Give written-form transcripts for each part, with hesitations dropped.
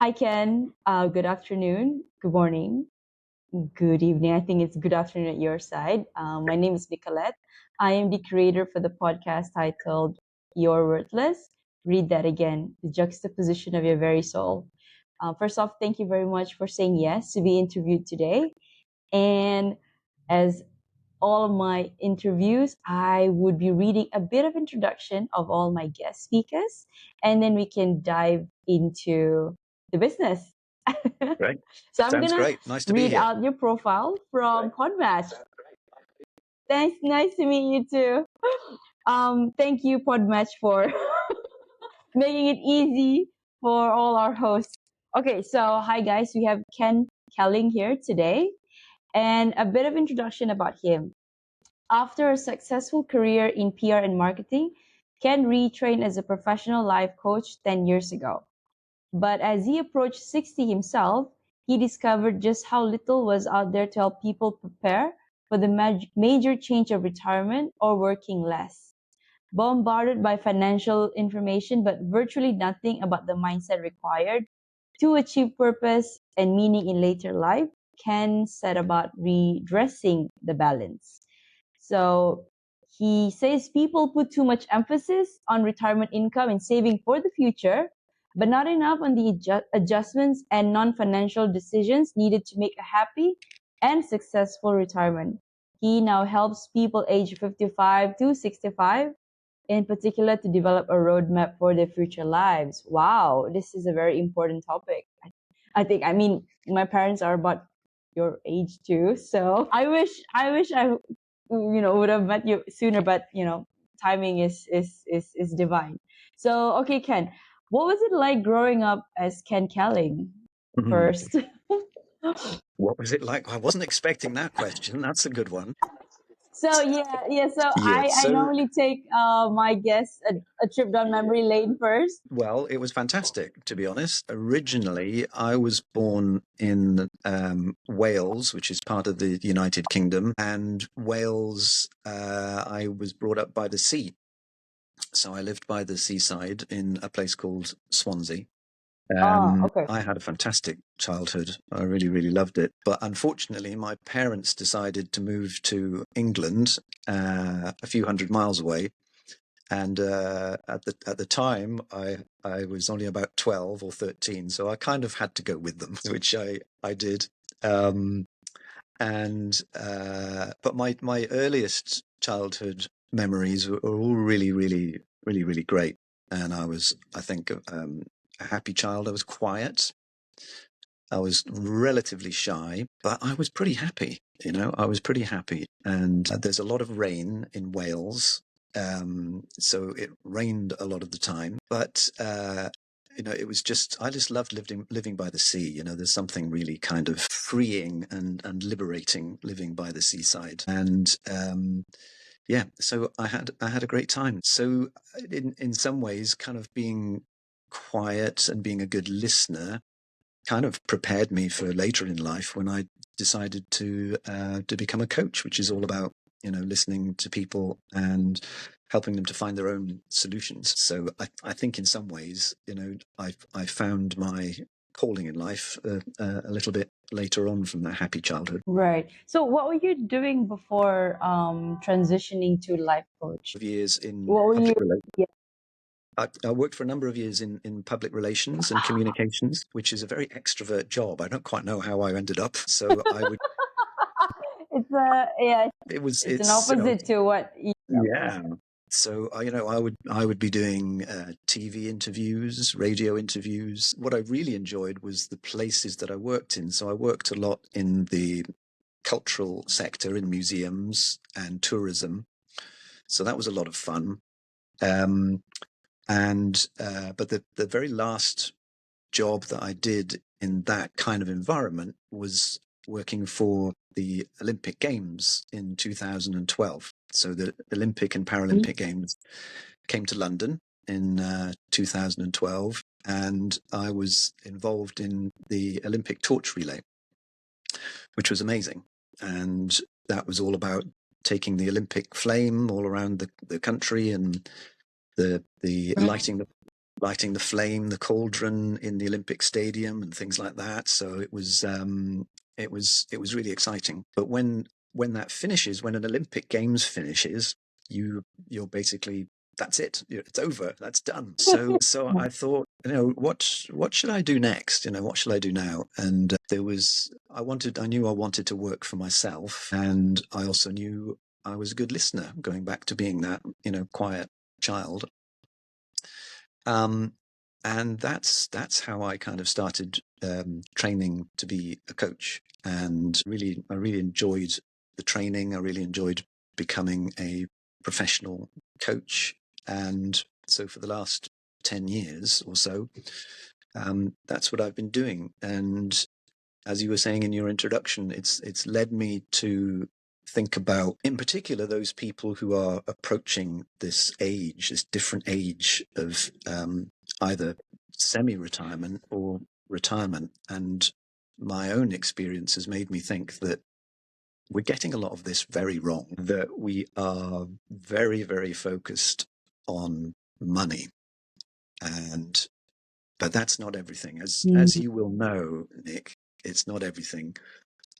Hi, Ken. Good afternoon, good morning, good evening. I think it's good afternoon at your side. My name is Nicolette. I am the creator for the podcast titled You're Worthless. Read that again, the juxtaposition of your very soul. First off, thank you very much for saying yes to be interviewed today. And as all of my interviews, I would be reading a bit of introduction of all my guest speakers, and then we can dive into the business. Great. So I'm Sounds gonna great. Nice to be read here. out your profile from Podmatch. Thanks, nice to meet you too. Thank you, Podmatch, for making it easy for all our hosts. Okay, so hi guys, we have Ken Kelling here today, and a bit of introduction about him. After a successful career in PR and marketing, Ken retrained as a professional life coach 10 years ago. But as he approached 60 himself, he discovered just how little was out there to help people prepare for the major change of retirement or working less. Bombarded by financial information, but virtually nothing about the mindset required to achieve purpose and meaning in later life, Ken set about redressing the balance. So he says people put too much emphasis on retirement income and saving for the future, but not enough on the adjustments and non financial decisions needed to make a happy and successful retirement. He now helps people aged 55 to 65 in particular to develop a roadmap for their future lives. Wow, this is a very important topic. I think, I mean, my parents are about your age too, so I would have met you sooner, but timing is divine. So okay, Ken, what was it like growing up as Ken Kelling first? What was it like? I wasn't expecting that question. That's a good one. So yeah. So Yeah. I So, normally take my guests a trip down memory lane first. well, it was fantastic, to be honest. Originally, I was born in Wales, which is part of the United Kingdom. And Wales, I was brought up by the sea. So I lived by the seaside in a place called Swansea. Okay. I had a fantastic childhood. I really, really loved it. But unfortunately, my parents decided to move to England, a few hundred miles away. And at the time, I was only about 12 or 13, so I kind of had to go with them, which I did. Um, but my earliest childhood memories were all really, really, really, really great. And I think, a happy child. I was quiet. I was relatively shy, but I was pretty happy. I was pretty happy. And there's a lot of rain in Wales. So it rained a lot of the time, but, it was I just loved living by the sea. There's something really kind of freeing and liberating living by the seaside. And, yeah, so I had a great time. So in some ways, kind of being quiet and being a good listener kind of prepared me for later in life when I decided to become a coach, which is all about listening to people and helping them to find their own solutions. So I think in some ways, I found my calling in life a little bit later on from that happy childhood. Right. So what were you doing before transitioning to life coach? Years in What were you? public relations. Yeah. I worked for a number of years in public relations and communications, which is a very extrovert job. I don't quite know how I ended up. So I would. It's an opposite to what. Yeah. So I would be doing TV interviews, radio interviews. What I really enjoyed was the places that I worked in. So I worked a lot in the cultural sector, in museums and tourism. So that was a lot of fun. But the very last job that I did in that kind of environment was working for the Olympic Games in 2012. So the Olympic and Paralympic Games came to London in 2012, and I was involved in the Olympic torch relay, which was amazing. And that was all about taking the Olympic flame all around the country and the lighting lighting the flame, the cauldron in the Olympic Stadium, and things like that. So it was really exciting. But when that finishes, when an Olympic Games finishes, you're basically, that's it. It's over. That's done. So I thought, what should I do next? What should I do now? And I knew I wanted to work for myself, and I also knew I was a good listener, going back to being that, quiet child. And that's how I kind of started training to be a coach. And I really enjoyed the training. I really enjoyed becoming a professional coach. And so for the last 10 years or so, that's what I've been doing. And as you were saying in your introduction, it's led me to think about, in particular, those people who are approaching this different age of either semi-retirement or retirement. And my own experience has made me think that we're getting a lot of this very wrong, that we are very, very focused on money. But that's not everything. As you will know, Nick, it's not everything.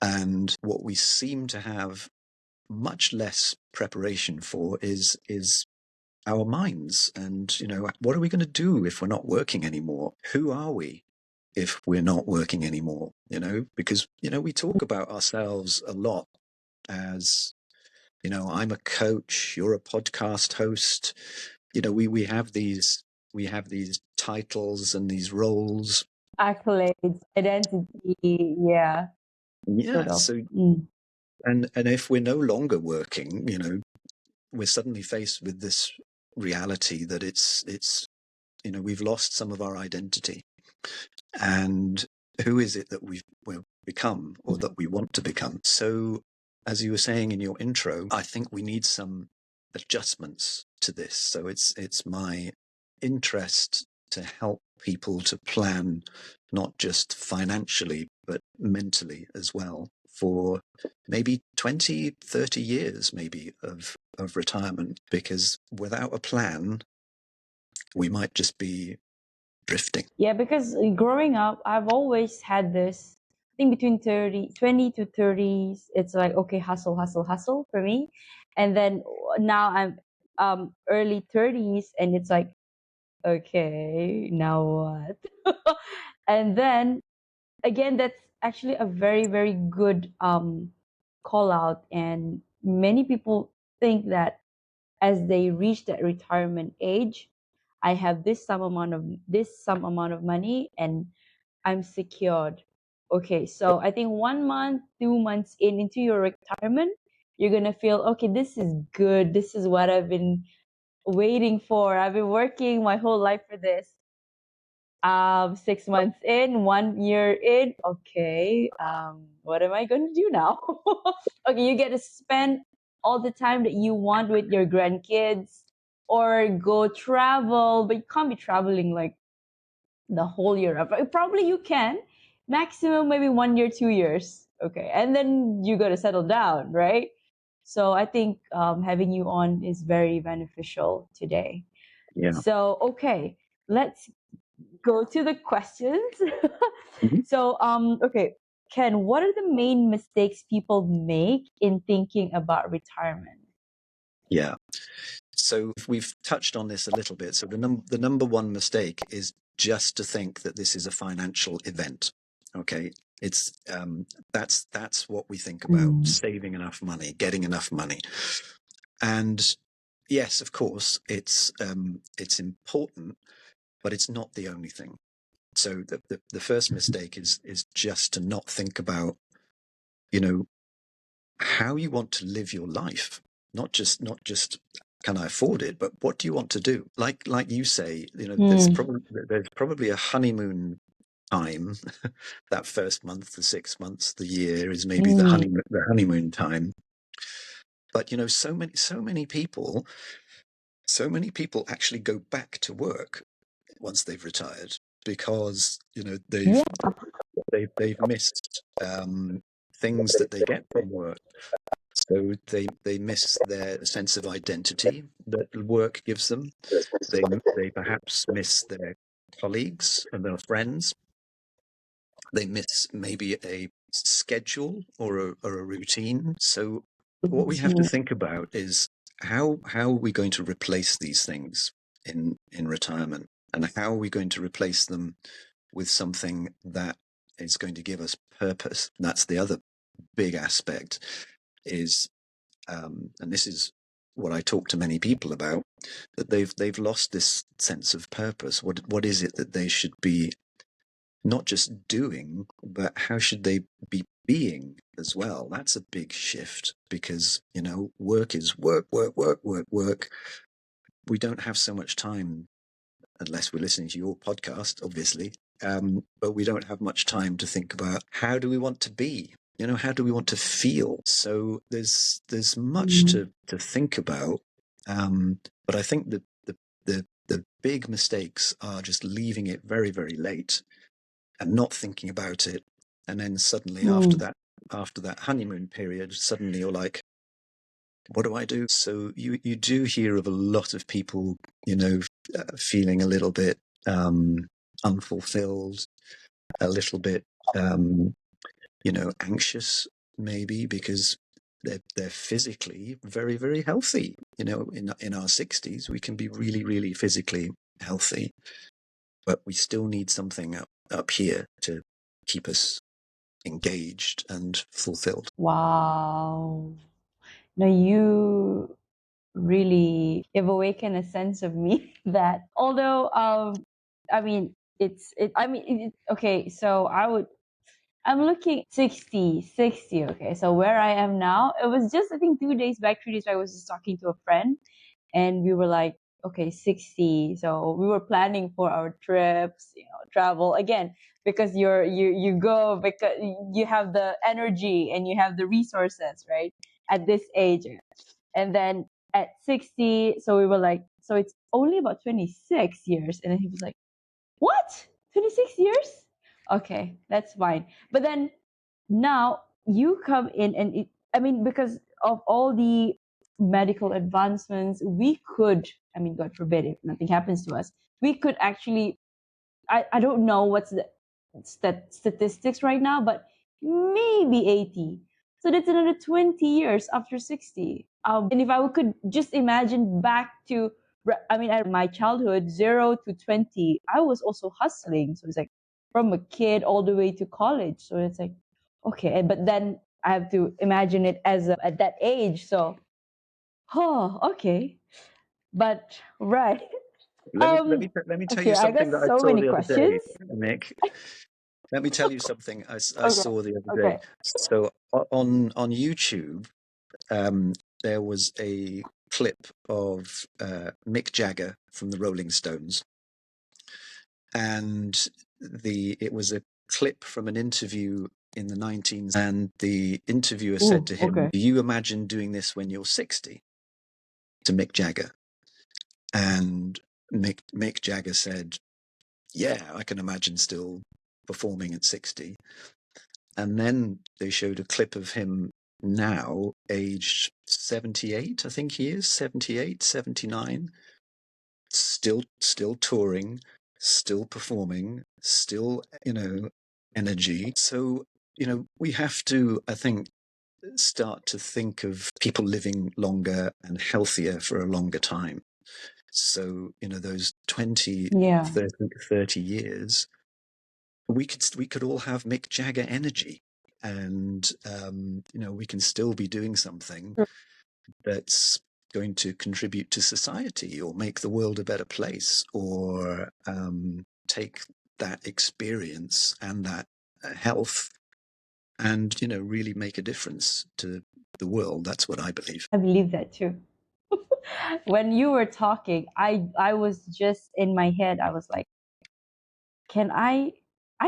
And what we seem to have much less preparation for is our minds. And, what are we going to do if we're not working anymore? Who are we if we're not working anymore? Because, we talk about ourselves a lot as, I'm a coach, you're a podcast host. We have these titles and these roles. Accolades, identity, yeah. Yeah. Sort of. So, and if we're no longer working, we're suddenly faced with this reality that it's we've lost some of our identity. And who is it that we've become, or that we want to become? So, as you were saying in your intro, I think we need some adjustments to this. So it's my interest to help people to plan, not just financially, but mentally as well, for maybe 20, 30 years maybe of retirement. Because without a plan, we might just be drifting. Yeah, because growing up, I've always had this thing between 20 to 30s. It's like, okay, hustle, hustle, hustle for me. And then now I'm early 30s, and it's like, okay, now what? And then again, that's actually a very, very good call out. And many people think that as they reach that retirement age, I have this some amount of money and I'm secured. Okay, so I think 1 month, 2 months into your retirement, you're gonna feel, okay, this is good. This is what I've been waiting for. I've been working my whole life for this. 6 months in, 1 year in, okay, what am I gonna do now? Okay, you get to spend all the time that you want with your grandkids, or go travel, but you can't be traveling like the whole year. Probably you can, maximum maybe 1 year, 2 years. Okay, and then you got to settle down, right? So I think having you on is very beneficial today. Yeah. So okay, let's go to the questions. Mm-hmm. So okay, Ken, what are the main mistakes people make in thinking about retirement? Yeah. So we've touched on this a little bit. So the number one mistake is just to think that this is a financial event. Okay, it's that's what we think about: saving enough money, getting enough money. And yes, of course, it's important, but it's not the only thing. So the first mistake is just to not think about, how you want to live your life. Not just can I afford it, but what do you want to do? Like you say, there's probably a honeymoon time. That first month, the 6 months, the year is maybe the honeymoon time. But so many people actually go back to work once they've retired, because they've missed things that they get from work. So they miss their sense of identity that work gives them. They perhaps miss their colleagues and their friends. They miss maybe a schedule or a routine. So what we have to think about is how are we going to replace these things in retirement, and how are we going to replace them with something that is going to give us purpose. That's the other big aspect is, and this is what I talk to many people about, that they've lost this sense of purpose. What is it that they should be not just doing, but how should they be being as well? That's a big shift because, work is work, work, work, work, work. We don't have so much time, unless we're listening to your podcast, obviously. But we don't have much time to think about how do we want to be? How do we want to feel? So there's much to think about. But I think that the big mistakes are just leaving it very, very late and not thinking about it. And then suddenly after that honeymoon period, suddenly you're like, what do I do? So you do hear of a lot of people, feeling a little bit unfulfilled, a little bit, anxious maybe because they're physically very, very healthy. In our 60s, we can be really, really physically healthy, but we still need something up here to keep us engaged and fulfilled. Wow. No, you really have awakened a sense of me that although okay, so I'm looking 60. Okay, so where I am now, it was just I think 3 days back I was just talking to a friend and we were like, okay, 60. So we were planning for our trips, travel again, because you go because you have the energy and you have the resources, right? At this age. And then at 60, so we were like, so it's only about 26 years. And then he was like, what? 26 years? Okay, that's fine. But then now you come in and because of all the medical advancements, we could, God forbid if nothing happens to us, we could actually, I don't know what's the statistics right now, but maybe 80. So that's another 20 years after 60. And if I could just imagine back to, my childhood, 0 to 20, I was also hustling. So it's like from a kid all the way to college. So it's like, okay. But then I have to imagine it as at that age. So, okay. But, right. Let me tell you Okay, I got something that I so saw many the other day, questions. Mick. Let me tell you something I Okay. saw the other day. Okay. So on YouTube, there was a clip of Mick Jagger from the Rolling Stones, and it was a clip from an interview in the 19s, and the interviewer said to him, Okay. "Do you imagine doing this when you're 60?" to Mick Jagger, and Mick Jagger said, "Yeah, I can imagine still performing at 60." And then they showed a clip of him now, aged 78, I think he is, 78, 79, still touring, still performing, still, energy. So, we have to, I think, start to think of people living longer and healthier for a longer time. So, those 20, Yeah. 30 years, we could all have Mick Jagger energy, and we can still be doing something that's going to contribute to society or make the world a better place, or take that experience and that health and really make a difference to the world. That's what I believe. I believe that too. When you were talking, I was just in my head, I was like, can I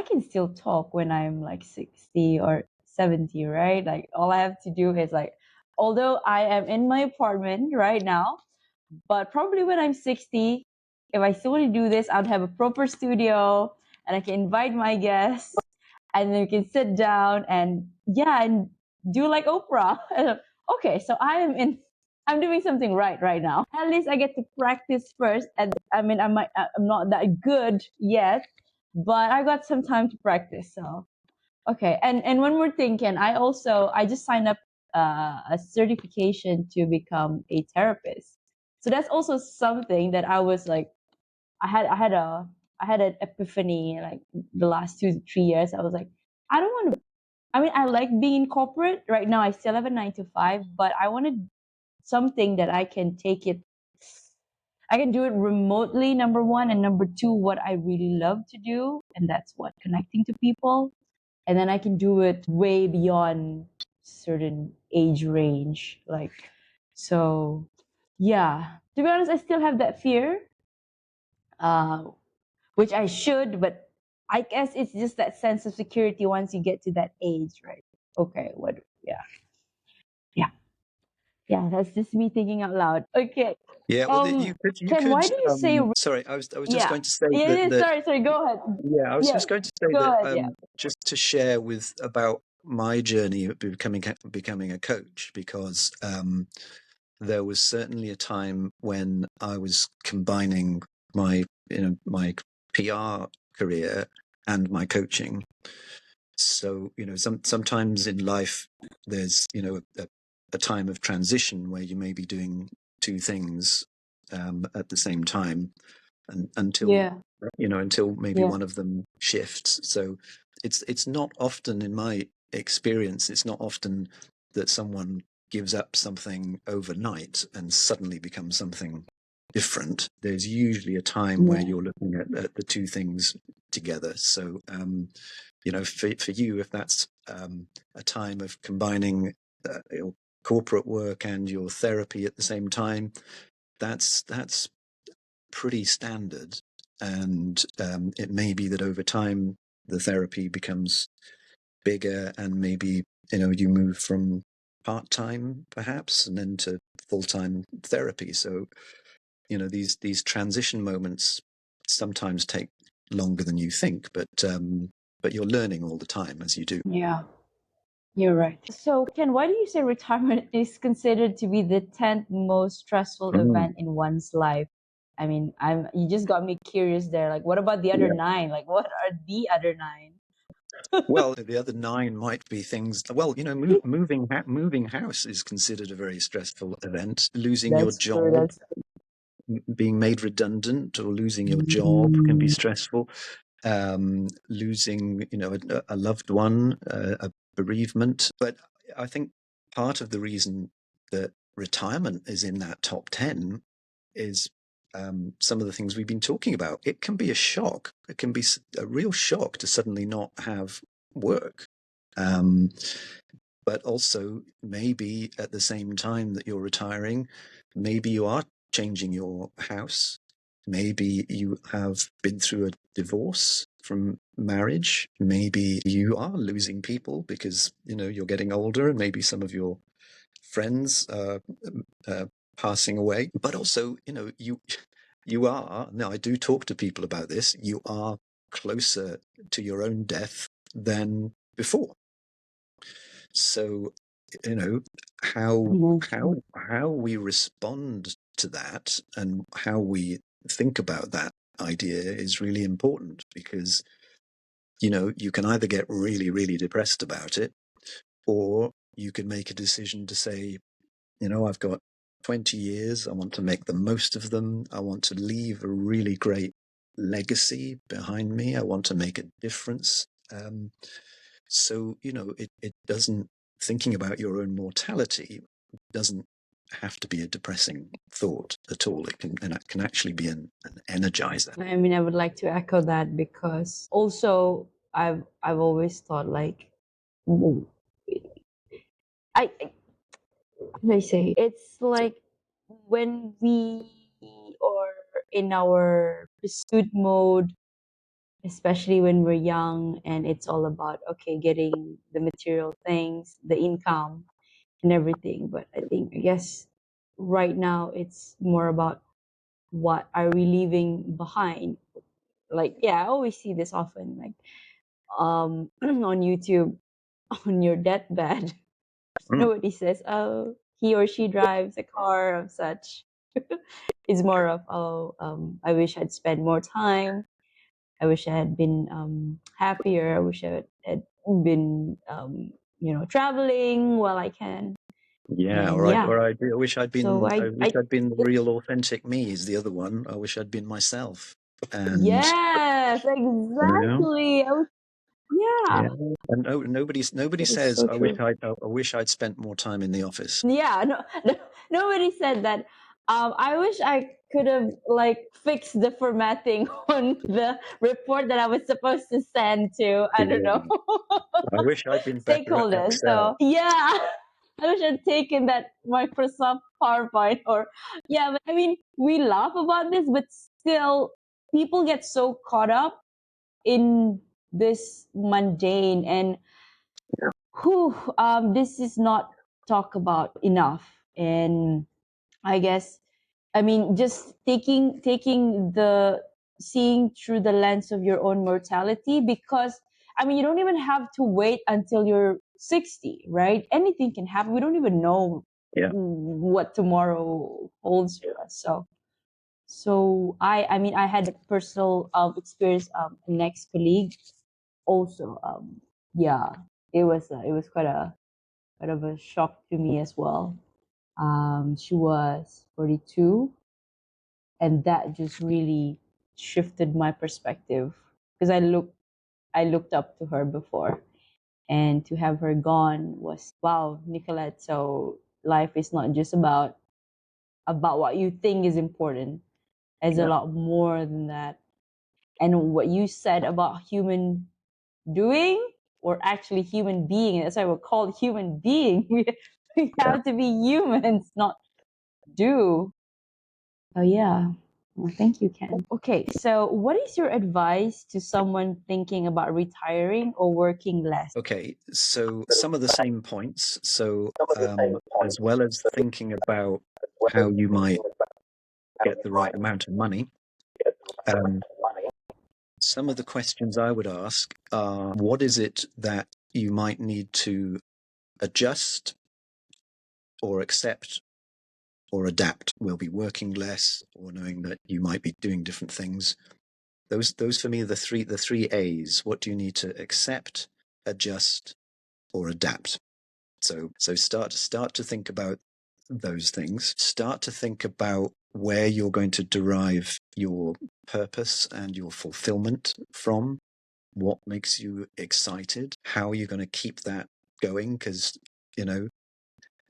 can still talk when I'm like 60 or 70, right? Like all I have to do is like, although I am in my apartment right now, but probably when I'm 60, if I still want to do this, I'd have a proper studio and I can invite my guests and then we can sit down and do like Oprah. okay, so I'm doing something right now. At least I get to practice first. And I mean, I'm not that good yet, but I got some time to practice. So, okay. And one more thing, Ken, I just signed up a certification to become a therapist. So that's also something that I was like, I had an epiphany like the last 2 to 3 years. I was like, I don't want to. I mean, I like being in corporate right now. I still have a 9 to 5, but I wanted something that I can do it remotely, number one, and number two, what I really love to do, and that's what connecting to people. And then I can do it way beyond certain age range. Like, so yeah. To be honest, I still have that fear, uh, which I should, but I guess it's just that sense of security once you get to that age, right? Okay, what? Yeah, yeah, yeah. That's just me thinking out loud. Okay. Yeah, well, you Ken, could. why do you say? Sorry, I was just Yeah, going to say yeah, that yeah. Sorry. Go ahead. yeah, I was Yeah, just going to say go that ahead. Yeah. just to share with about my journey of becoming a coach, because there was certainly a time when I was combining my my PR career and my coaching. So sometimes in life there's a time of transition where you may be doing two things at the same time, and until Yeah. until maybe Yeah. one of them shifts. So it's not often, in my experience, it's not often that someone gives up something overnight and suddenly becomes something different. There's usually a time where Yeah. you're looking at the two things together. So for you, if that's a time of combining your corporate work and your therapy at the same time, that's pretty standard. And it may be that over time the therapy becomes bigger, and maybe you move from part-time perhaps and then to full-time therapy. So these transition moments sometimes take longer than you think, but you're learning all the time as you do. Yeah. You're right. So, Ken, why do you say retirement is considered to be the 10th most stressful Mm, event in one's life? I mean, you just got me curious there. Like, what about the other yeah. nine? Like, what are the other nine? Well, the other nine might be things. Well, moving house is considered a very stressful event. Losing your That's true. job, That's being made redundant, or losing your job can be Mm. stressful. Losing, a loved one, a bereavement. But I think part of the reason that retirement is in that top 10 is some of the things we've been talking about. It can be a shock. It can be a real shock to suddenly not have work. Um, but also, maybe at the same time that you're retiring, maybe you are changing your house. Maybe you have been through a divorce from marriage. Maybe you are losing people because you're getting older, and maybe some of your friends are passing away. But also, you are, now I do talk to people about this, you are closer to your own death than before. So how That's how true. how we respond to that and how we think about that idea is really important, because you can either get really, really depressed about it, or you can make a decision to say, I've got 20 years, I want to make the most of them, I want to leave a really great legacy behind me, I want to make a difference. So it doesn't, thinking about your own mortality doesn't have to be a depressing thought at all. It can actually be an energizer. I mean, I would like to echo that because also I've always thought like, w- I how do I say it's like when we are in our pursuit mode, especially when we're young, and it's all about okay getting the material things, the income and everything. But I guess right now it's more about what are we leaving behind. Like, yeah, I always see this often, like on YouTube, on your deathbed, Nobody says, oh, he or she drives a car of such. It's more of, oh, I wish I'd spent more time. I wish I had been happier. I wish I had been, traveling while I can. Yeah, And yeah, I wish I'd so been, I wish I'd been the real authentic me is the other one. I wish I'd been myself. And yes, you know, exactly. yeah. Yeah, And nobody that is says so I wish true. I wish I'd spent more time in the office. Yeah, no, nobody said that. I wish I could have like fixed the formatting on the report that I was supposed to send to, I don't know, Yeah. I wish I'd been better at stakeholders. So Excel. yeah, I wish I'd taken that Microsoft PowerPoint or yeah. But I mean, we laugh about this, but still, people get so caught up in this mundane and whew, this is not talked about enough. And I guess, I mean, just taking the seeing through the lens of your own mortality, because I mean, you don't even have to wait until you're 60, right? Anything can happen. We don't even know Yeah. what tomorrow holds for us. So I mean, I had a personal experience. An ex colleague also. Yeah, it was quite of a shock to me as well. She was 42, and that just really shifted my perspective because I looked up to her before, and to have her gone was wow, Nicolette. So life is not just about what you think is important. It's a Yeah. lot more than that. And what you said about human doing or actually human being, that's why we're called human being. We Yeah. have to be humans, not do. Oh, yeah. Well, thank you, Ken. Okay, so what is your advice to someone thinking about retiring or working less? Okay, so some of the same points. So, as well as thinking about how you might get the right amount of money, um, some of the questions I would ask are, what is it that you might need to adjust or accept or adapt? Will be working less or knowing that you might be doing different things. Those for me are the three A's. What do you need to accept, adjust, or adapt? So start to think about those things. Start to think about where you're going to derive your purpose and your fulfillment from. What makes you excited? How are you going to keep that going? Because, you know,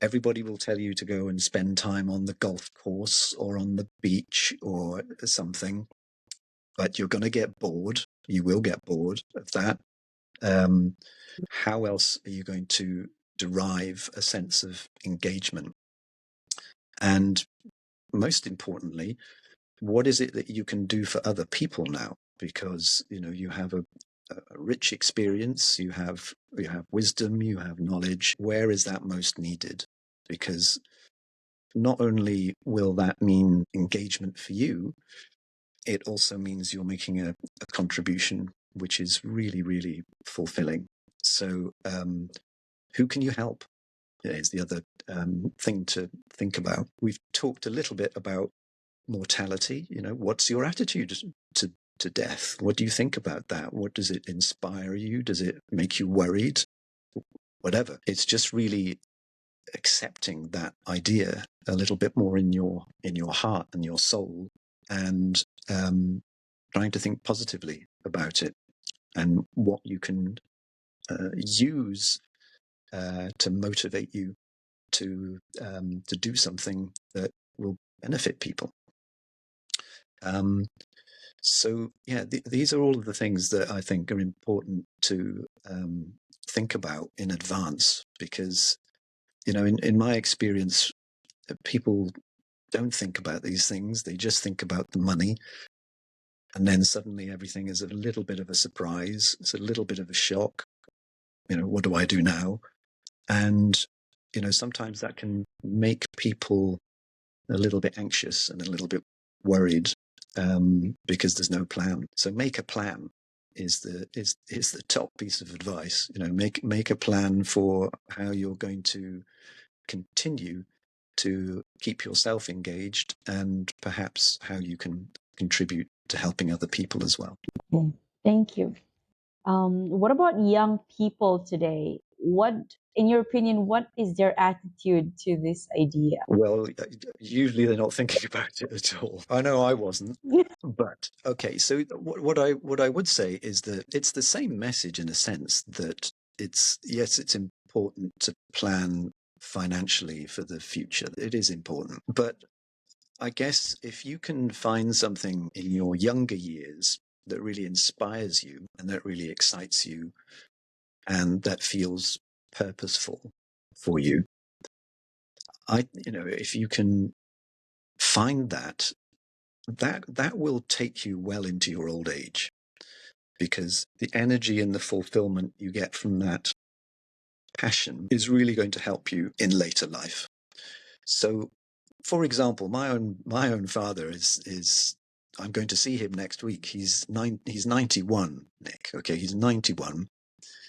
everybody will tell you to go and spend time on the golf course or on the beach or something, but you're going to get bored. You will get bored of that. How else are you going to derive a sense of engagement? And most importantly, what is it that you can do for other people now? Because, you know, you have a rich experience, you have wisdom, you have knowledge. Where is that most needed? Because not only will that mean engagement for you, it also means you're making a contribution, which is really, really fulfilling. So, who can you help? Is the other thing to think about. We've talked a little bit about mortality. You know, what's your attitude to death? What do you think about that? What does it inspire you? Does it make you worried? Whatever. It's just really accepting that idea a little bit more in your heart and your soul, and trying to think positively about it and what you can use to motivate you to do something that will benefit people. So yeah, these are all of the things that I think are important to think about in advance, because, you know, in my experience, people don't think about these things. They just think about the money. And then suddenly everything is a little bit of a surprise. It's a little bit of a shock. You know, what do I do now? And, you know, sometimes that can make people a little bit anxious and a little bit worried, because there's no plan. So make a plan. is the top piece of advice. Make a plan for how you're going to continue to keep yourself engaged, and perhaps how you can contribute to helping other people as well. Thank you. What about young people today? What, in your opinion, what is their attitude to this idea? Well, usually they're not thinking about it at all. I know I wasn't. But okay, so what I would say is that it's the same message in a sense, that it's important to plan financially for the future. It is important. But I guess if you can find something in your younger years that really inspires you and that really excites you and that feels purposeful for you, if you can find that will take you well into your old age, because the energy and the fulfillment you get from that passion is really going to help you in later life. So, for example, my own father is I'm going to see him next week. He's 91, Nick. Okay, he's 91.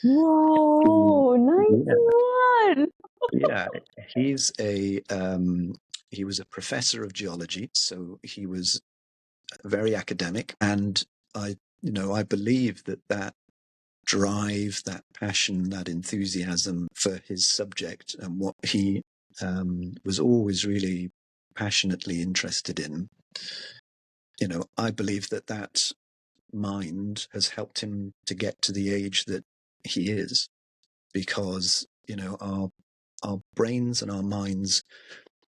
Whoa, 91. Yeah, he's he was a professor of geology, so he was very academic, and I believe that drive, that passion, that enthusiasm for his subject and what he was always really passionately interested in, I believe that mind has helped him to get to the age that he is, because our brains and our minds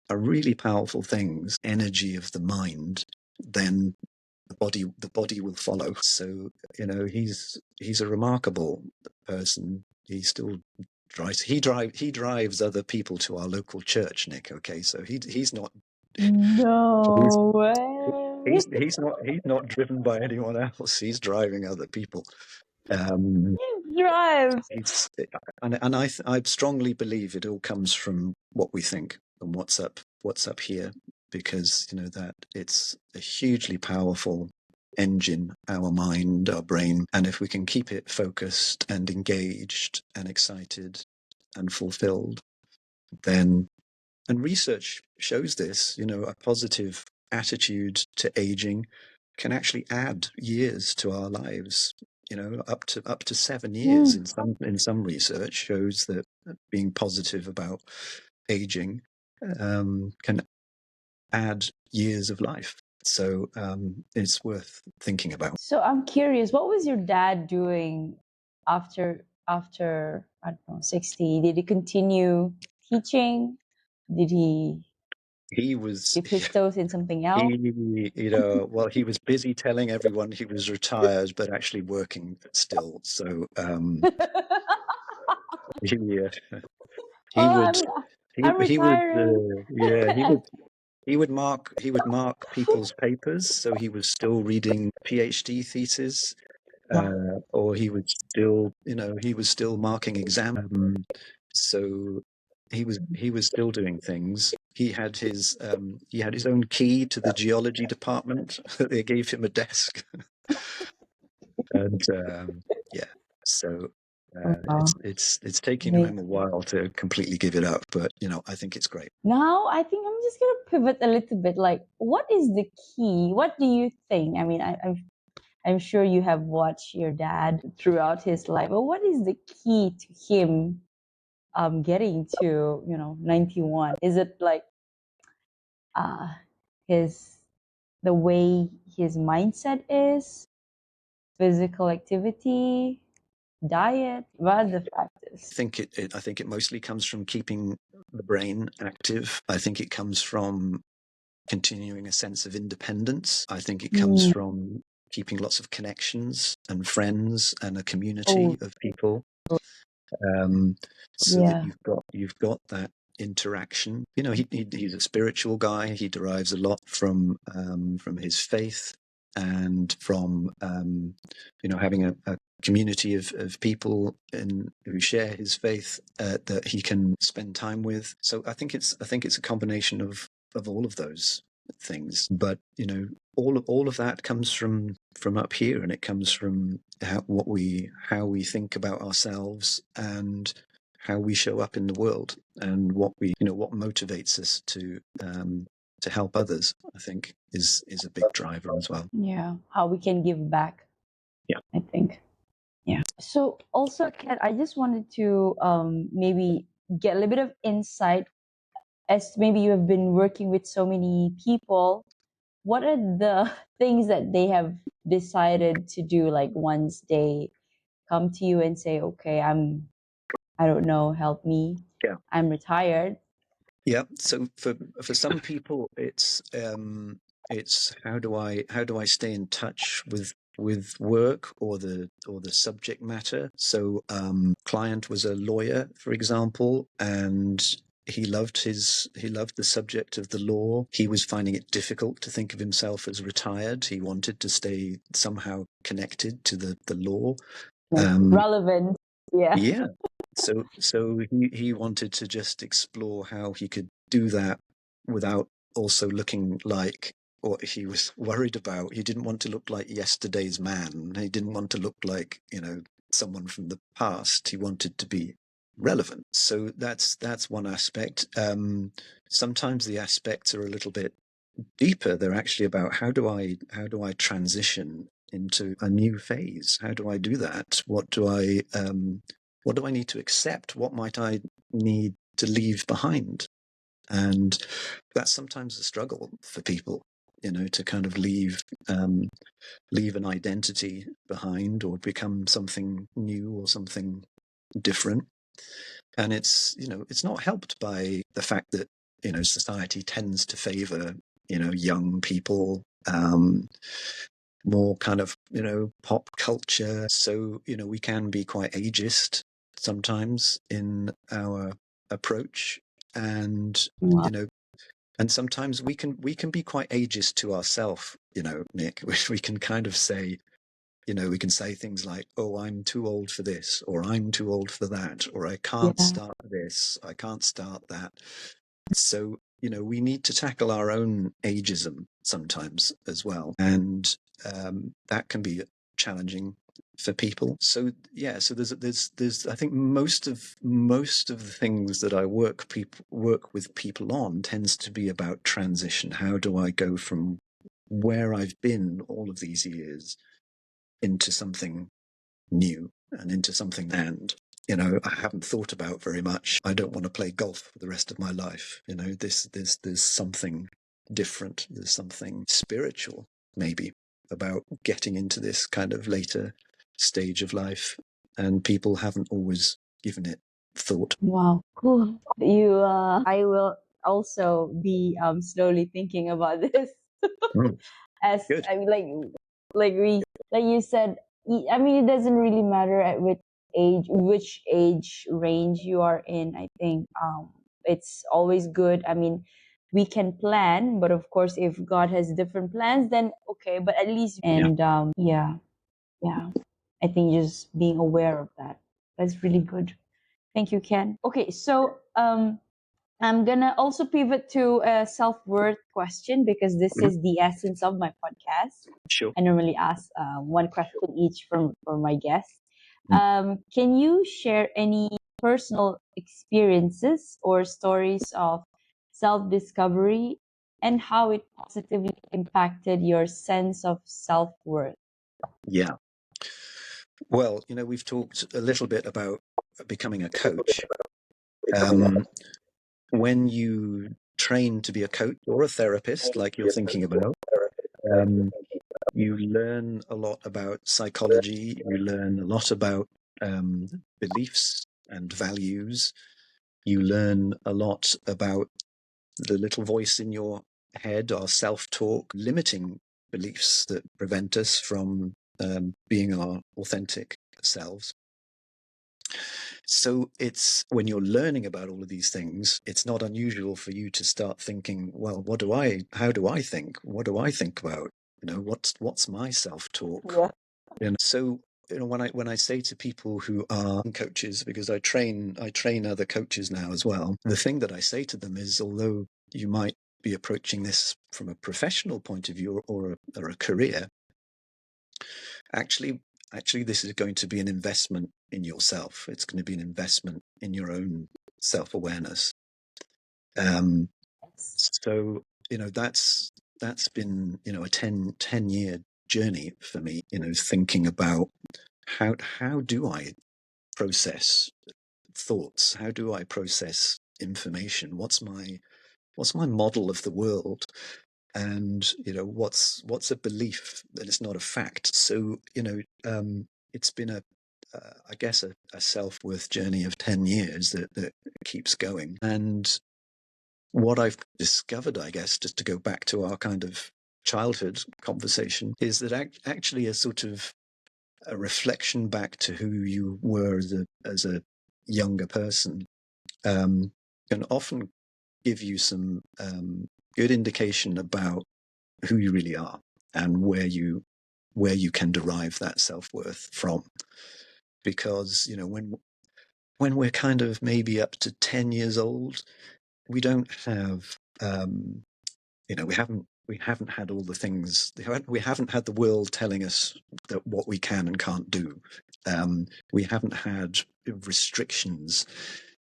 are really powerful things. Energy of the mind, then the body will follow. So he's a remarkable person. He still drives. He drives other people to our local church, Nick. Okay, so he's not. No way. He's not driven by anyone else. He's driving other people. He drives. And I strongly believe it all comes from what we think and what's up here, because that it's a hugely powerful engine, our mind, our brain, and if we can keep it focused and engaged and excited and fulfilled, then, and research shows this, a positive attitude to aging can actually add years to our lives. Up to 7 years in some research shows that being positive about aging can add years of life. So it's worth thinking about. So I'm curious, what was your dad doing after I don't know, 60? Did he continue teaching? Did he Was dip his toes in something else? he was busy telling everyone he was retired, but actually working still. So he would I'm retiring. he would mark people's papers, so he was still reading PhD thesis, or he was still marking exams. So he was still doing things. He had his own key to the geology department. They gave him a desk, and so Wow. it's taking him a while to completely give it up, but I think it's great. Now I think I'm just gonna pivot a little bit. Like, what is the key? What do you think? I mean, I'm sure you have watched your dad throughout his life, but what is the key to him getting to 91? Is it like the way his mindset is, physical activity, diet? What are the factors? I think it mostly comes from keeping the brain active. I think it comes from continuing a sense of independence. I think it comes from keeping lots of connections and friends and a community of people, so that you've got that interaction. He's a spiritual guy. He derives a lot from his faith, and from having a community of people who share his faith, that he can spend time with. So I think it's a combination of all of those. things. But all of that comes from up here, and it comes from how we think about ourselves and how we show up in the world, and what motivates us to help others. I think is a big driver as well. Yeah, how we can give back. Yeah, I think. Yeah. So also, Kat, I just wanted to maybe get a little bit of insight, as maybe you have been working with so many people. What are the things that they have decided to do, like once they come to you and say, okay, I don't know, help me. yeah, I'm retired. yeah. So for some people, it's how do I stay in touch with work or the subject matter. So client was a lawyer, for example, and he loved the subject of the law. He was finding it difficult to think of himself as retired. He wanted to stay somehow connected to the law. Relevant. Yeah. Yeah. So he wanted to just explore how he could do that without also looking like what he was worried about. He didn't want to look like yesterday's man. He didn't want to look like, someone from the past. He wanted to be relevant. So that's one aspect. Sometimes the aspects are a little bit deeper. They're actually about how do I transition into a new phase? How do I do that? What do I need to accept? What might I need to leave behind? And that's sometimes a struggle for people, to kind of leave an identity behind, or become something new or something different. And it's not helped by the fact that society tends to favor young people, more kind of pop culture. So we can be quite ageist sometimes in our approach, and Wow. and sometimes we can be quite ageist to ourselves, Nick. We can kind of say, we can say things like, oh, I'm too old for this, or I'm too old for that, or I can't Yeah. start this, I can't start that. So, we need to tackle our own ageism sometimes as well. And that can be challenging for people. So yeah, so there's I think most of the things that I work with people on tends to be about transition. How do I go from where I've been all of these years into something new, and into something, and I haven't thought about very much. I don't want to play golf for the rest of my life. There's something different. There's something spiritual, maybe, about getting into this kind of later stage of life, and people haven't always given it thought. Wow. Cool. I will also be slowly thinking about this. Mm, As good. I mean, like you said, I mean, it doesn't really matter at which age range you are in. I think it's always good. I mean, we can plan, but of course, if God has different plans, then okay. But at least, and yeah, yeah. I think just being aware of that's really good. Thank you, Ken. Okay, so I'm gonna also pivot to a self-worth question, because this Mhm. is the essence of my podcast. Sure. I normally ask one question each for my guests. Mm. Can you share any personal experiences or stories of self-discovery, and how it positively impacted your sense of self-worth? Yeah. Well, we've talked a little bit about becoming a coach. When you train to be a coach or a therapist, like you're thinking about, um, you learn a lot about psychology. You learn a lot about beliefs and values. You learn a lot about the little voice in your head, our self-talk, limiting beliefs that prevent us from being our authentic selves. So it's when you're learning about all of these things, it's not unusual for you to start thinking, well, how do I think? What do I think about? What's my self-talk? Yeah. So when I say to people who are coaches, because I train other coaches now as well, the thing that I say to them is, although you might be approaching this from a professional point of view or a career, actually this is going to be an investment in yourself. It's going to be an investment in your own self-awareness. So that's been a 10-year journey for me, thinking about how do I process thoughts, how do I process information, what's my model of the world, and what's a belief that is not a fact. So it's been I guess a self-worth journey of 10 years that keeps going. And what I've discovered, I guess, just to go back to our kind of childhood conversation, is that actually a sort of a reflection back to who you were as a younger person can often give you some good indication about who you really are and where you can derive that self-worth from. Because when we're kind of maybe up to 10 years old, we don't have we haven't had all the things, we haven't had the world telling us that what we can and can't do. We haven't had restrictions.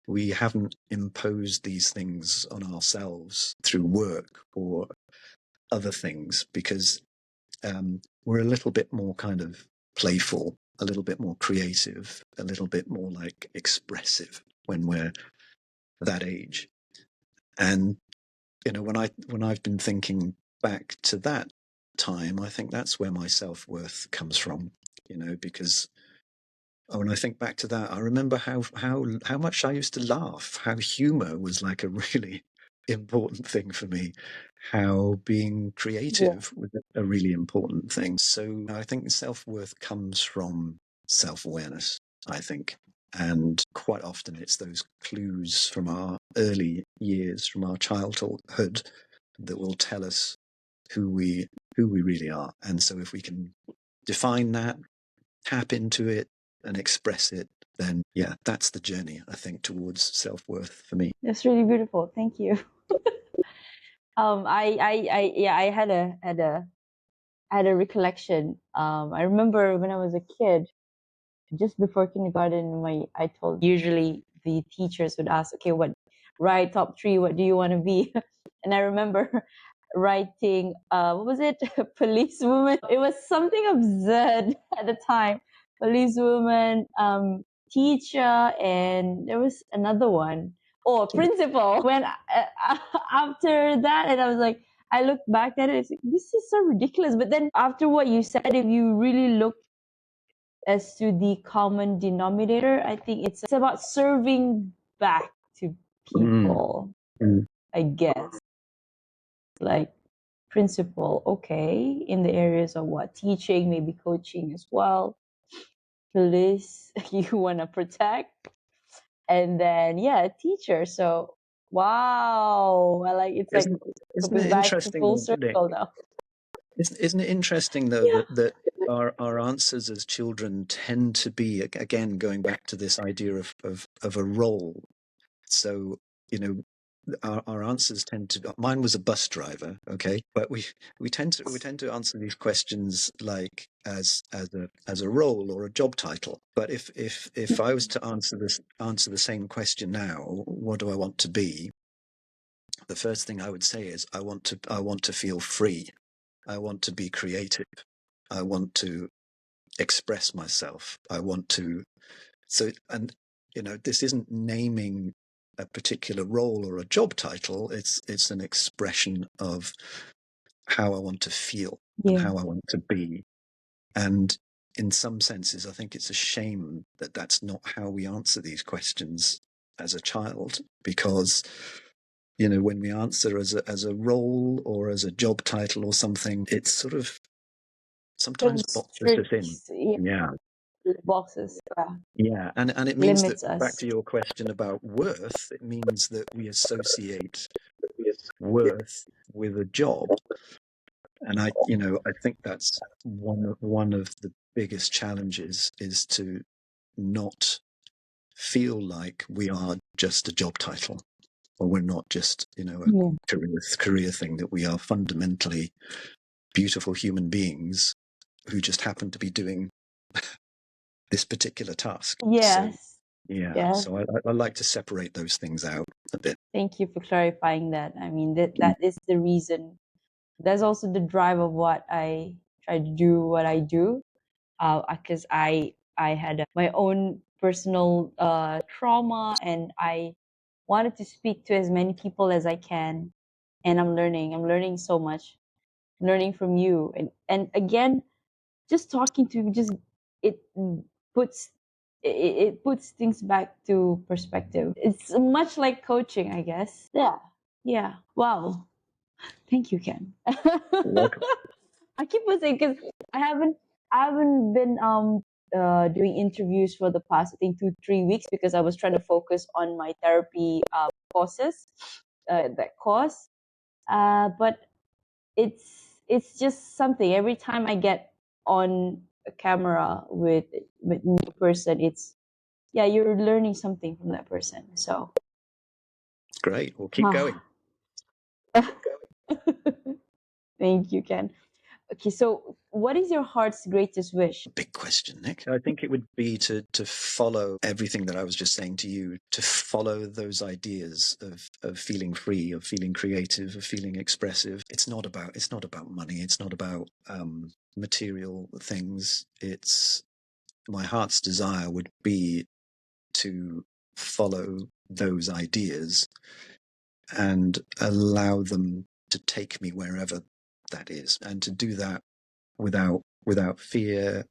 We haven't imposed these things on ourselves through work or other things, because we're a little bit more kind of playful, a little bit more creative, a little bit more like expressive when we're that age. And when I've been thinking back to that time, I think that's where my self-worth comes from, because when I think back to that, I remember how much I used to laugh, how humor was like a really important thing for me, how being creative was a really important thing. So I think self-worth comes from self-awareness, I think. And quite often it's those clues from our early years, from our childhood, that will tell us who we really are. And so if we can define that, tap into it and express it, then yeah, that's the journey, I think, towards self-worth for me. That's really beautiful. Thank you. I had a recollection. I remember when I was a kid, just before kindergarten, I told usually the teachers would ask, okay, write top 3, what do you want to be? And I remember writing, what was it? Policewoman. It was something absurd at the time. Policewoman, teacher, and there was another one. Oh, principal. When after that, and I was like, I looked back at it, it's like, this is so ridiculous. But then after what you said, if you really look as to the common denominator, I think it's about serving back to people, I guess. Like principal, okay, in the areas of what? Teaching, maybe coaching as well. Police, you want to protect. And then, yeah, teacher. So, wow. I like it's Isn't coming it back to interesting, full though, Nick? circle now. Isn't it interesting, though, Yeah. that our answers as children tend to be, again, going back to this idea of a role. So, our answers tend to, mine was a bus driver, okay, but we tend to answer these questions like as a role or a job title. But if I was to answer the same question now, what do I want to be? The first thing I would say is I want to feel free. I want to be creative. I want to express myself. I want to, and this isn't naming a particular role or a job title. It's an expression of how I want to feel and how I want to be. And in some senses, I think it's a shame that that's not how we answer these questions as a child, because when we answer as a role or as a job title or something, it's sort of sometimes boxes us in. Yeah. Boxes. Yeah, and it means that, Limits us. back to your question about worth, it means that we associate worth with a job. And I think that's one of the biggest challenges, is to not feel like we are just a job title. or we're not just, a Yeah. career thing, that we are fundamentally beautiful human beings who just happen to be doing this particular task. So, Yes. yeah. Yes. So I like to separate those things out a bit. Thank you for clarifying that. I mean, that is the reason. That's also the drive of what I try to do, what I do. Because I had my own personal trauma, and I wanted to speak to as many people as I can. And I'm learning so much. I'm learning from you, and again, just talking to you, just it puts it puts things back to perspective. It's much like coaching, I guess. Yeah. Yeah. Wow. Thank you, Ken. You're welcome. I keep on saying, because I haven't been doing interviews for the past, I think, 2-3 weeks, because I was trying to focus on my therapy courses, that course. But it's just something. Every time I get on a camera with a new person, it's, yeah, you're learning something from that person. So Great. Well, keep going. thank you, Ken. Okay, so what is your heart's greatest wish? Big question, Nick. I think it would be to follow everything that I was just saying to you, to follow those ideas of feeling free, of feeling creative, of feeling expressive. It's not about money. It's not about material things. It's my heart's desire would be to follow those ideas and allow them to take me wherever that is, and to do that without fear,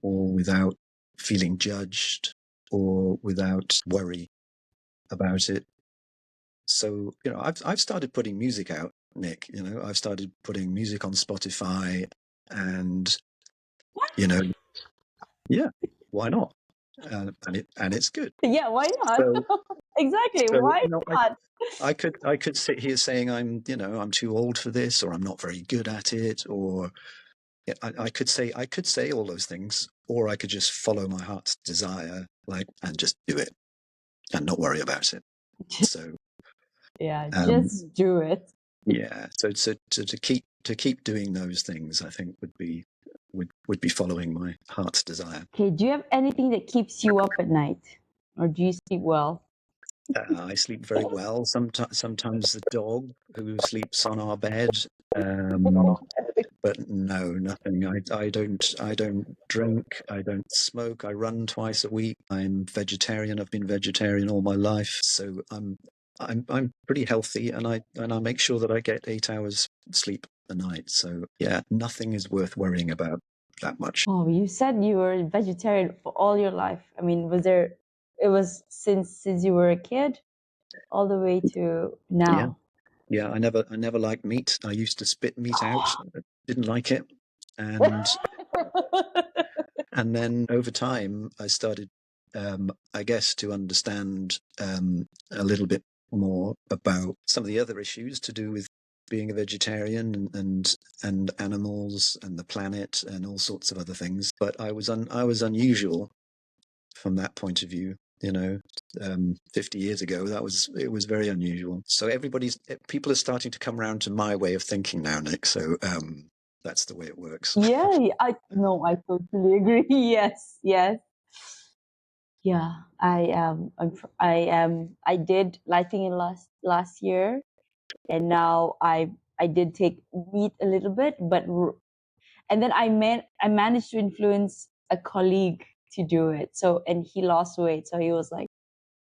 or without feeling judged, or without worry about it. So, I've started putting music out, Nick. I've started putting music on Spotify, and What? yeah, why not? And it's good. Yeah, why not? So, Exactly, so why not? I could sit here saying I'm too old for this, or I'm not very good at it, or yeah, I could say all those things, or I could just follow my heart's desire, and just do it and not worry about it. So Yeah, um, just do it. yeah, so to keep doing those things, I think would be following my heart's desire. Okay, do you have anything that keeps you up at night? Or do you sleep well? I sleep very well. Sometimes the dog who sleeps on our bed. But no, nothing. I don't drink. I don't smoke. I run twice a week. I'm vegetarian. I've been vegetarian all my life, so I'm pretty healthy, and I make sure that I get 8 hours sleep a night. So yeah, nothing is worth worrying about that much. Oh, you said you were vegetarian for all your life. I mean, it was since you were a kid all the way to Yeah, now? yeah. I never liked meat. I used to spit meat out. I didn't like it, and And then over time, I started, I guess, to understand a little bit more about some of the other issues to do with being a vegetarian, and animals and the planet and all sorts of other things. But I was unusual from that point of view. 50 years ago, it was very unusual. So people are starting to come around to my way of thinking now, Nick. So that's the way it works. Yeah, I no, I totally agree. Yes, yes. Yeah, I did lighting in last year, and now I did take meat a little bit, and then I managed to influence a colleague to do it. So, and he lost weight, so he was like,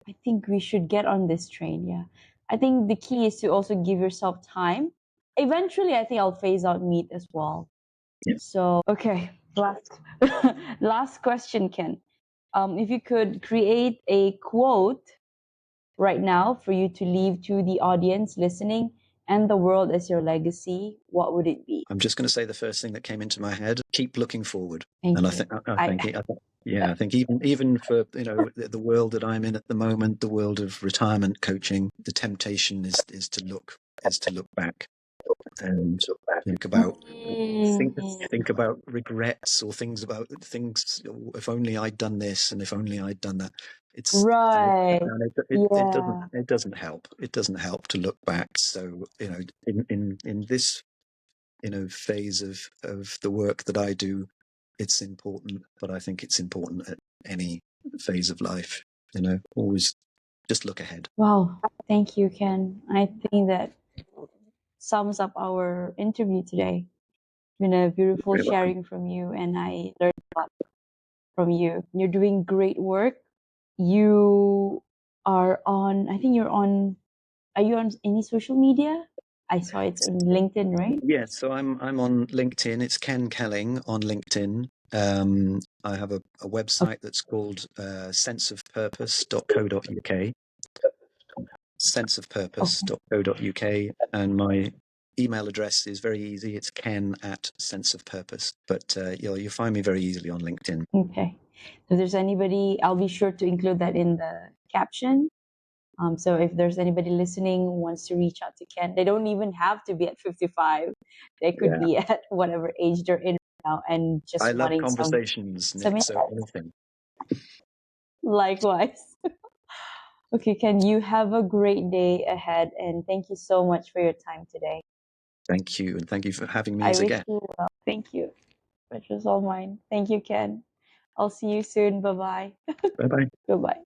I think we should get on this train. Yeah, I think the key is to also give yourself time. Eventually, I think I'll phase out meat as well. Yeah. So, okay, last last question, Ken. If you could create a quote right now for you to leave to the audience listening and the world as your legacy, what would it be? I'm just going to say the first thing that came into my head: keep looking forward. Thank And you. I think even for the world that I'm in at the moment, the world of retirement coaching, the temptation is to look back and think about think about regrets, or things, if only I'd done this and if only I'd done that. It's Right. and Yeah. it doesn't help. It doesn't help to look back. So in this phase of the work that I do, it's important. But I think it's important at any phase of life. Always just look ahead. Wow. Thank you, Ken. I think that sums up our interview today. It's been a beautiful You're welcome. sharing from you, and I learned a lot from you. You're doing great work. You I think are you on any social media? I saw it's on LinkedIn, right? Yeah, so I'm on LinkedIn. It's Ken Kelling on LinkedIn. I have a website that's called senseofpurpose.co.uk. Okay. senseofpurpose.co.uk, and my email address is very easy. It's ken@senseofpurpose. But you'll find me very easily on LinkedIn. Okay. So if there's anybody, I'll be sure to include that in the caption. So if there's anybody listening who wants to reach out to Ken, they don't even have to be at 55. They could Yeah, be at whatever age they're in now and I just love wanting conversations, some Nick. So insights. anything. Likewise. Okay, Ken, you have a great day ahead, and thank you so much for your time today. Thank you, and thank you for having me I as a wish guest. you well. Thank you. Which was all mine. Thank you, Ken. I'll see you soon. Bye bye. Bye bye. Goodbye.